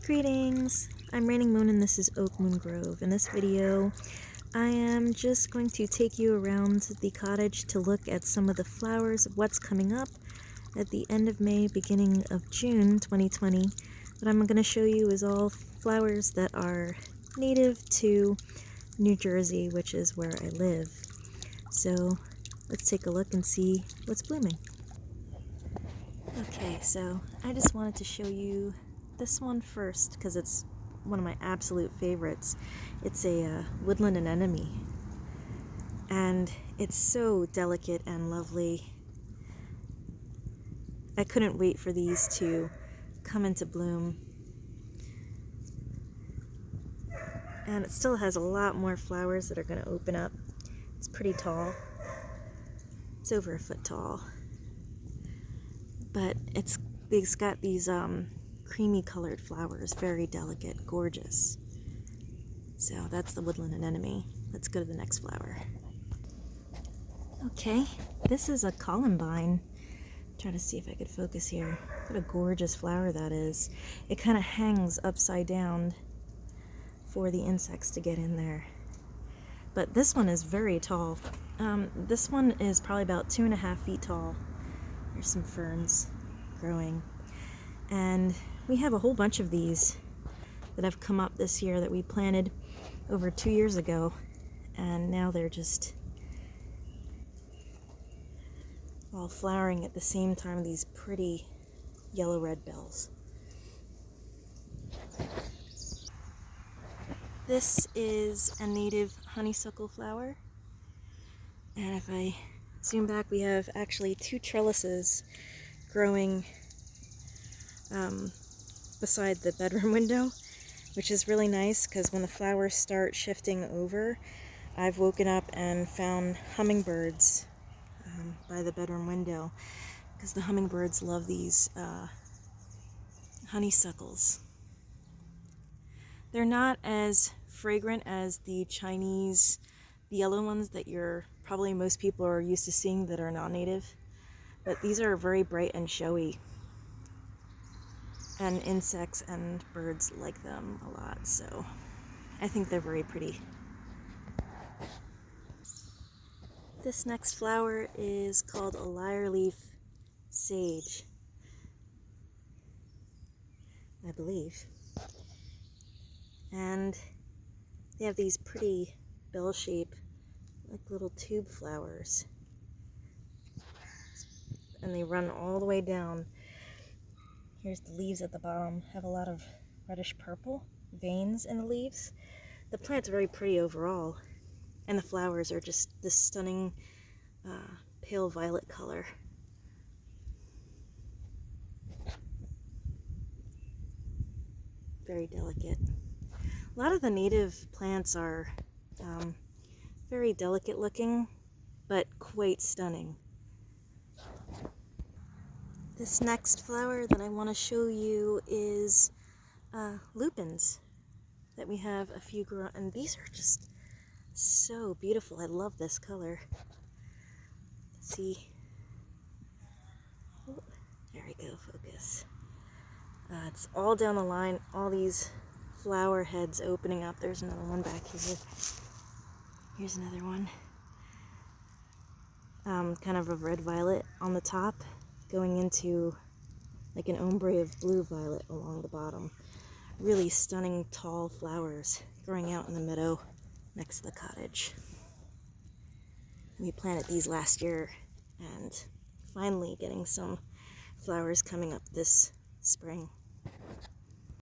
Greetings! I'm Raining Moon and this is Oak Moon Grove. In this video, I am just going to take you around the cottage to look at some of the flowers of what's coming up at the end of May, beginning of June 2020. What I'm going to show you is all flowers that are native to New Jersey, which is where I live. So let's take a look and see what's blooming. Okay, so I just wanted to show you this one first because it's one of my absolute favorites. It's a woodland anenome, and it's so delicate and lovely. I couldn't wait for these to come into bloom, and it still has a lot more flowers that are going to open up. It's pretty tall. It's over a foot tall, but it's got these creamy colored flowers, very delicate, gorgeous. So that's the woodland anemone. Let's go to the next flower. Okay, this is a Columbine. Try to see if I could focus here. What a gorgeous flower that is. It kind of hangs upside down for the insects to get in there. But this one is very tall. This one is probably about 2.5 feet tall. There's some ferns growing. And we have a whole bunch of these that have come up this year that we planted over 2 years ago, and now they're just all flowering at the same time, these pretty yellow-red bells. This is a native honeysuckle flower, and if I zoom back, we have actually 2 trellises growing beside the bedroom window, which is really nice because when the flowers start shifting over, I've woken up and found hummingbirds by the bedroom window because the hummingbirds love these honeysuckles. They're not as fragrant as the Chinese, the yellow ones that probably most people are used to seeing that are non-native, but these are very bright and showy. And insects and birds like them a lot, so I think they're very pretty. This next flower is called a lyre-leaf sage, I believe. And they have these pretty bell-shaped, like little tube flowers. And they run all the way down. Here's the leaves at the bottom, have a lot of reddish purple veins in the leaves. The plant's very pretty overall, and the flowers are just this stunning pale violet color. Very delicate. A lot of the native plants are very delicate looking, but quite stunning. This next flower that I want to show you is Lupins that we have a few grown, and these are just so beautiful. I love this color. Let's see. Oh, there we go, focus. It's all down the line, all these flower heads opening up. There's another one back here. Here's another one. Kind of a red violet on the top, going into like an ombre of blue violet along the bottom. Really stunning tall flowers growing out in the meadow next to the cottage. We planted these last year and finally getting some flowers coming up this spring.